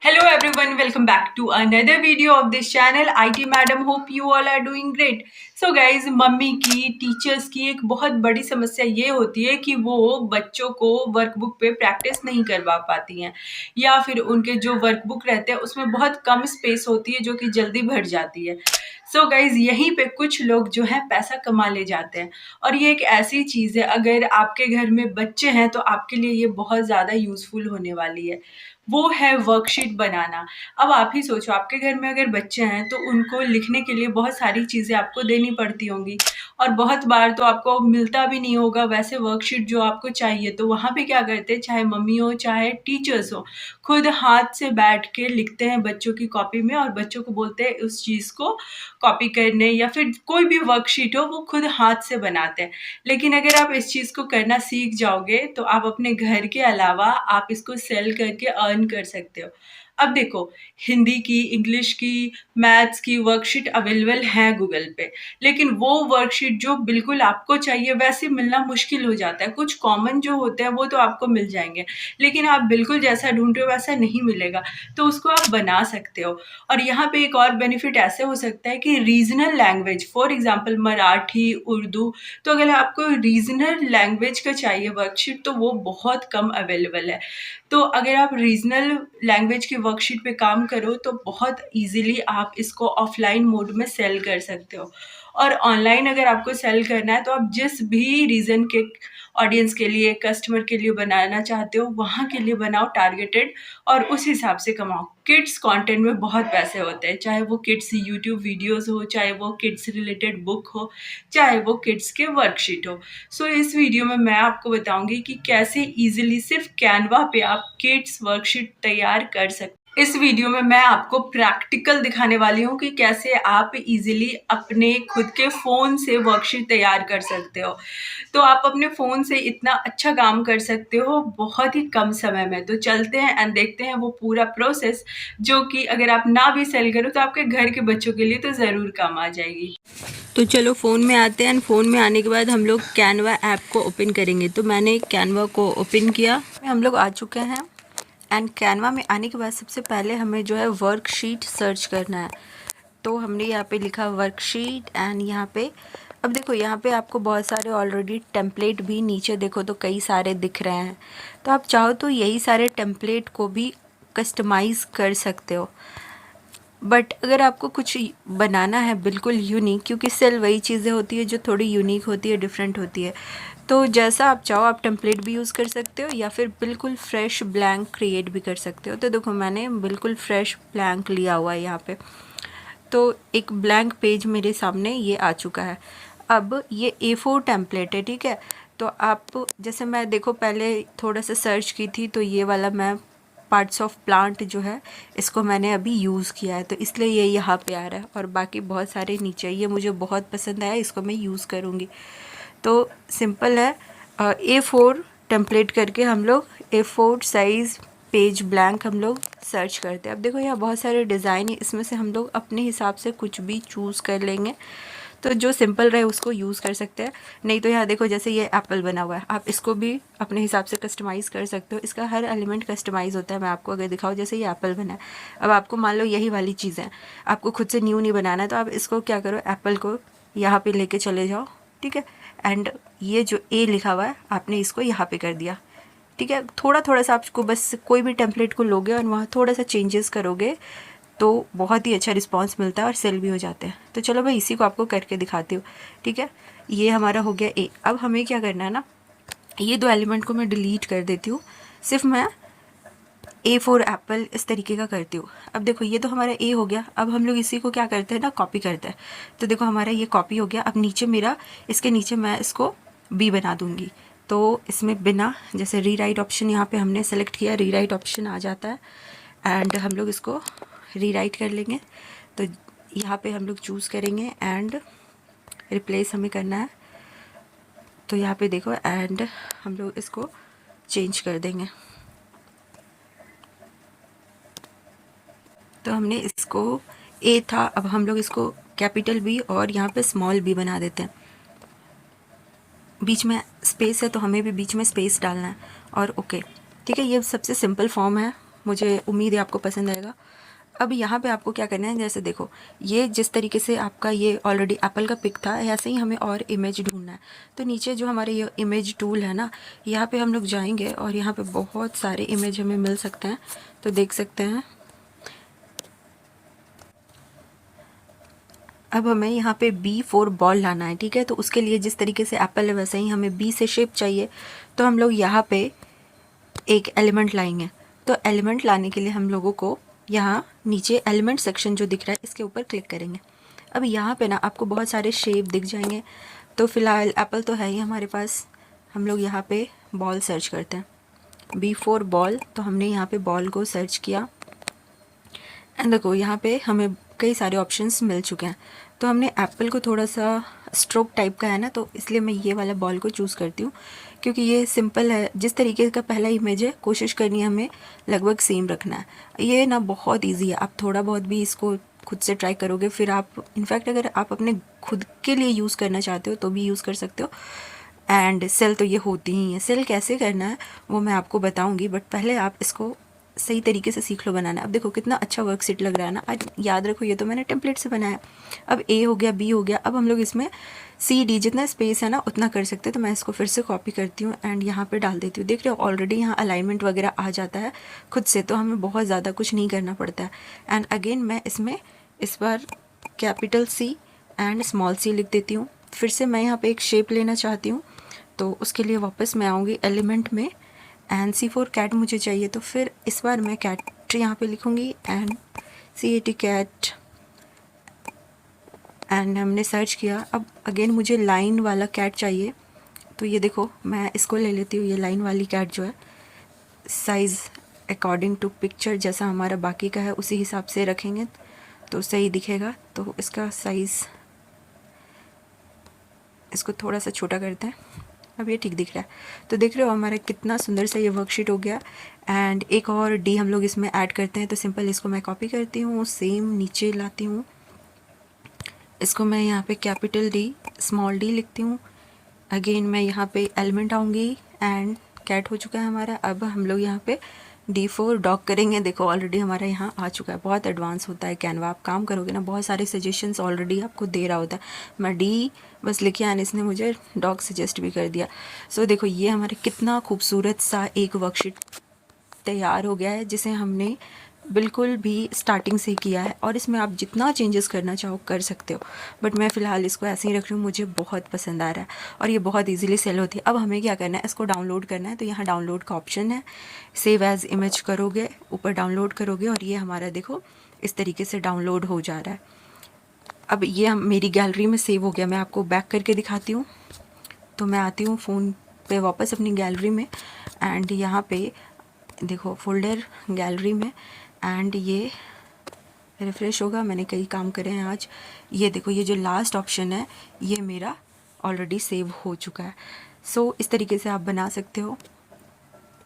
Hello everyone, welcome back to another video of this channel. IT Madam, hope you all are doing great. So guys, mummy की teachers की एक बहुत बड़ी समस्या ये होती है कि वो बच्चों को वर्कबुक पे प्रैक्टिस नहीं करवा पाती हैं, या फिर उनके जो वर्कबुक रहते हैं उसमें बहुत कम स्पेस होती है जो कि जल्दी भर जाती है। सो गाइज, यहीं पे कुछ लोग जो है पैसा कमा ले जाते हैं, और ये एक ऐसी चीज़ है, अगर आपके घर में बच्चे हैं तो आपके लिए ये बहुत ज़्यादा यूज़फुल होने वाली है। वो है वर्कशीट बनाना। अब आप ही सोचो, आपके घर में अगर बच्चे हैं तो उनको लिखने के लिए बहुत सारी चीज़ें आपको देनी पड़ती होंगी, और बहुत बार तो आपको मिलता भी नहीं होगा वैसे वर्कशीट जो आपको चाहिए। तो वहाँ पे क्या करते हैं, चाहे मम्मी हो चाहे टीचर्स हो, खुद हाथ से बैठ के लिखते हैं बच्चों की कॉपी में, और बच्चों को बोलते हैं उस चीज़ को कॉपी करने, या फिर कोई भी वर्कशीट हो वो खुद हाथ से बनाते हैं। लेकिन अगर आप इस चीज़ को करना सीख जाओगे तो आप अपने घर के अलावा आप इसको सेल करके अर्न कर सकते हो। अब देखो, हिंदी की, इंग्लिश की, मैथ्स की वर्कशीट अवेलेबल हैं गूगल पे, लेकिन वो वर्कशीट जो बिल्कुल आपको चाहिए वैसे मिलना मुश्किल हो जाता है। कुछ कॉमन जो होते हैं वो तो आपको मिल जाएँगे, लेकिन आप बिल्कुल जैसा ढूँढ रहे हो वैसा नहीं मिलेगा, तो उसको आप बना सकते हो। और यहाँ पे एक और बेनिफिट ऐसे हो सकता है कि regional language, for example Marathi, Urdu, तो अगर आपको रीजनल लैंग्वेज का चाहिए वर्कशीट तो वो बहुत कम अवेलेबल है। तो अगर आप रीजनल लैंग्वेज की वर्कशीट पे काम करो तो बहुत ईजिली आप इसको ऑफलाइन मोड में सेल कर सकते हो। और ऑनलाइन अगर आपको सेल करना है तो आप जिस भी रीजन के ऑडियंस के लिए, कस्टमर के लिए बनाना चाहते हो वहाँ के लिए बनाओ टारगेटेड, और उस हिसाब से कमाओ। किड्स कंटेंट में बहुत पैसे होते हैं, चाहे वो किड्स यूट्यूब वीडियोस हो, चाहे वो किड्स रिलेटेड बुक हो, चाहे वो किड्स के वर्कशीट हो। सो इस वीडियो में मैं आपको बताऊंगी कि कैसे इजीली सिर्फ कैनवा पे आप किड्स वर्कशीट तैयार कर सकते। इस वीडियो में मैं आपको प्रैक्टिकल दिखाने वाली हूँ कि कैसे आप इजीली अपने खुद के फ़ोन से वर्कशीट तैयार कर सकते हो। तो आप अपने फ़ोन से इतना अच्छा काम कर सकते हो बहुत ही कम समय में। तो चलते हैं एंड देखते हैं वो पूरा प्रोसेस, जो कि अगर आप ना भी सेल करो तो आपके घर के बच्चों के लिए तो ज़रूर काम आ जाएगी। तो चलो फ़ोन में आते हैं। फ़ोन में आने के बाद हम लोग कैनवा ऐप को ओपन करेंगे। तो मैंने कैनवा को ओपन किया, हम लोग आ चुके हैं। एंड कैनवा में आने के बाद सबसे पहले हमें जो है वर्कशीट सर्च करना है। तो हमने यहाँ पे लिखा वर्कशीट, एंड यहाँ पे अब देखो, यहाँ पे आपको बहुत सारे ऑलरेडी टेम्पलेट भी नीचे देखो तो कई सारे दिख रहे हैं। तो आप चाहो तो यही सारे टेम्पलेट को भी कस्टमाइज़ कर सकते हो। बट अगर आपको कुछ बनाना है बिल्कुल यूनिक, क्योंकि सेल वही चीज़ें होती है जो थोड़ी यूनिक होती है, डिफरेंट होती है, तो जैसा आप चाहो आप टेम्पलेट भी यूज़ कर सकते हो या फिर बिल्कुल फ्रेश ब्लैंक क्रिएट भी कर सकते हो। तो देखो, मैंने बिल्कुल फ्रेश ब्लैंक लिया हुआ है यहाँ पे। तो एक ब्लैंक पेज मेरे सामने ये आ चुका है। अब ये A4 टेम्पलेट है, ठीक है। तो आप जैसे, मैं देखो पहले थोड़ा सा सर्च की थी तो ये वाला मैं पार्ट्स ऑफ प्लांट जो है इसको मैंने अभी यूज़ किया है, तो इसलिए ये यहाँ पे आ रहा है। और बाकी बहुत सारे नीचे, ये मुझे बहुत पसंद आया, इसको मैं यूज़ करूँगी। तो सिंपल है, A4 टेम्पलेट करके हम लोग A4 साइज़ पेज ब्लैंक हम लोग सर्च करते हैं। अब देखो, यहाँ बहुत सारे डिज़ाइन है, इसमें से हम लोग अपने हिसाब से कुछ भी चूज़ कर लेंगे। तो जो सिंपल रहे उसको यूज़ कर सकते हैं। नहीं तो यहाँ देखो, जैसे ये एप्पल बना हुआ है, आप इसको भी अपने हिसाब से कस्टमाइज़ कर सकते हो। इसका हर एलिमेंट कस्टमाइज़ होता है। मैं आपको अगर दिखाऊँ, जैसे ये एप्पल बना है, अब आपको मान लो यही वाली चीज़ें आपको खुद से न्यू नहीं बनाना है, तो आप इसको क्या करो, एप्पल को यहाँ पे लेके चले जाओ, ठीक है। एंड ये जो ए लिखा हुआ है आपने इसको यहाँ पे कर दिया, ठीक है। थोड़ा थोड़ा सा आपको, बस कोई भी टेम्पलेट को लोगे और वहाँ थोड़ा सा चेंजेस करोगे तो बहुत ही अच्छा रिस्पांस मिलता है और सेल भी हो जाते हैं। तो चलो मैं इसी को आपको करके दिखाती हूँ, ठीक है। ये हमारा हो गया ए। अब हमें क्या करना है ना, ये दो एलिमेंट को मैं डिलीट कर देती हूँ, सिर्फ मैं A4 एप्पल इस तरीके का करती हूँ। अब देखो, ये तो हमारा ए हो गया। अब हम लोग इसी को क्या करते हैं ना, कॉपी करते हैं। तो देखो, हमारा ये कॉपी हो गया। अब नीचे मेरा, इसके नीचे मैं इसको बी बना दूँगी। तो इसमें बिना, जैसे रीराइट ऑप्शन यहाँ पे हमने सेलेक्ट किया, रीराइट ऑप्शन आ जाता है, एंड हम लोग इसको रीराइट कर लेंगे। तो यहाँ पे हम लोग चूज़ करेंगे एंड रिप्लेस हमें करना है। तो यहाँ पे देखो, एंड हम लोग इसको चेंज कर देंगे। तो हमने इसको ए था, अब हम लोग इसको कैपिटल बी और यहाँ पे स्मॉल बी बना देते हैं। बीच में स्पेस है तो हमें भी बीच में स्पेस डालना है, और ओके, ठीक है। ये सबसे सिंपल फॉर्म है मुझे उम्मीद है आपको पसंद आएगा। अब यहाँ पे आपको क्या करना है, जैसे देखो ये जिस तरीके से आपका ये ऑलरेडी एप्पल का पिक था, ऐसे ही हमें और इमेज ढूंढना है। तो नीचे जो हमारे ये इमेज टूल है ना, यहाँ पे हम लोग जाएंगे और यहाँ पे बहुत सारे इमेज हमें मिल सकते हैं। तो देख सकते हैं अब हमें यहाँ पे B4 बॉल लाना है, ठीक है। तो उसके लिए जिस तरीके से एप्पल है वैसे ही हमें B से शेप चाहिए। तो हम लोग यहाँ पे एक एलिमेंट लाएंगे। तो एलिमेंट लाने के लिए हम लोगों को यहाँ नीचे एलिमेंट सेक्शन जो दिख रहा है इसके ऊपर क्लिक करेंगे। अब यहाँ पे ना आपको बहुत सारे शेप दिख जाएंगे। तो फ़िलहाल एप्पल तो है ही हमारे पास, हम लोग यहाँ पे बॉल सर्च करते हैं, B4 बॉल। तो हमने यहाँ पे बॉल को सर्च किया एंड देखो यहाँ पे हमें कई सारे ऑप्शंस मिल चुके हैं। तो हमने एप्पल को थोड़ा सा स्ट्रोक टाइप का है ना, तो इसलिए मैं ये वाला बॉल को चूज़ करती हूँ क्योंकि ये सिंपल है। जिस तरीके का पहला इमेज है कोशिश करनी है हमें लगभग सेम रखना है। ये ना बहुत इजी है, आप थोड़ा बहुत भी इसको खुद से ट्राई करोगे फिर आप इनफैक्ट अगर आप अपने खुद के लिए यूज़ करना चाहते हो तो भी यूज़ कर सकते हो। एंड सेल तो ये होती ही है, सेल कैसे करना है वो मैं आपको बताऊँगी, बट पहले आप इसको सही तरीके से सीख लो बनाना। अब देखो कितना अच्छा वर्कशीट लग रहा है ना। आज याद रखो ये तो मैंने टेम्पलेट से बनाया। अब A हो गया, B हो गया। अब हम लोग इसमें CD जितना स्पेस है ना उतना कर सकते हैं। तो मैं इसको फिर से कॉपी करती हूँ एंड यहाँ पे डाल देती हूँ। देख रहे हो ऑलरेडी यहाँ अलाइनमेंट वगैरह आ जाता है खुद से, तो हमें बहुत ज़्यादा कुछ नहीं करना पड़ता है। एंड अगेन मैं इसमें इस बार capital C and small c लिख देती हूँ। फिर से मैं यहाँ पर एक शेप लेना चाहती हूँ, तो उसके लिए वापस मैं आऊँगी एलिमेंट में एंड C4 कैट मुझे चाहिए। तो फिर इस बार मैं कैट यहाँ पे लिखूँगी एंड CAT कैट एंड हमने सर्च किया। अब अगेन मुझे लाइन वाला कैट चाहिए, तो ये देखो मैं इसको ले लेती हूँ। ये लाइन वाली कैट जो है साइज़ अकॉर्डिंग टू पिक्चर जैसा हमारा बाकी का है उसी हिसाब से रखेंगे तो सही दिखेगा। तो इसका साइज़ इसको थोड़ा सा छोटा करते हैं, अब ये ठीक दिख रहा है। तो देख रहे हो हमारा कितना सुंदर सा ये वर्कशीट हो गया। एंड एक और D हम लोग इसमें ऐड करते हैं। तो सिंपल इसको मैं कॉपी करती हूँ, सेम नीचे लाती हूँ, इसको मैं यहाँ पे कैपिटल D स्मॉल d लिखती हूँ। अगेन मैं यहाँ पे एलिमेंट आऊँगी एंड कैट हो चुका है हमारा। अब हम लोग यहाँ पे D4 डॉग करेंगे। देखो ऑलरेडी हमारा यहाँ आ चुका है। बहुत एडवांस होता है कैनवा, आप काम करोगे ना बहुत सारे सजेशंस ऑलरेडी आपको दे रहा होता है। मैं D बस लिखे एंड इसने मुझे डॉग सजेस्ट भी कर दिया। सो देखो ये हमारे कितना खूबसूरत सा एक वर्कशीट तैयार हो गया है जिसे हमने बिल्कुल भी स्टार्टिंग से किया है। और इसमें आप जितना चेंजेस करना चाहो कर सकते हो, बट मैं फ़िलहाल इसको ऐसे ही रख रही हूँ, मुझे बहुत पसंद आ रहा है और ये बहुत इजीली सेल होती है। अब हमें क्या करना है, इसको डाउनलोड करना है। तो यहाँ डाउनलोड का ऑप्शन है, सेव एज़ इमेज करोगे, ऊपर डाउनलोड करोगे और ये हमारा देखो इस तरीके से डाउनलोड हो जा रहा है। अब ये मेरी गैलरी में सेव हो गया। मैं आपको बैक करके दिखाती हूँ। तो मैं आती हूँ फ़ोन पे वापस अपनी गैलरी में एंड यहाँ पे देखो फोल्डर गैलरी में एंड ये रिफ़्रेश होगा। मैंने कई काम करे हैं आज। ये देखो ये जो लास्ट ऑप्शन है ये मेरा ऑलरेडी सेव हो चुका है। सो इस तरीके से आप बना सकते हो।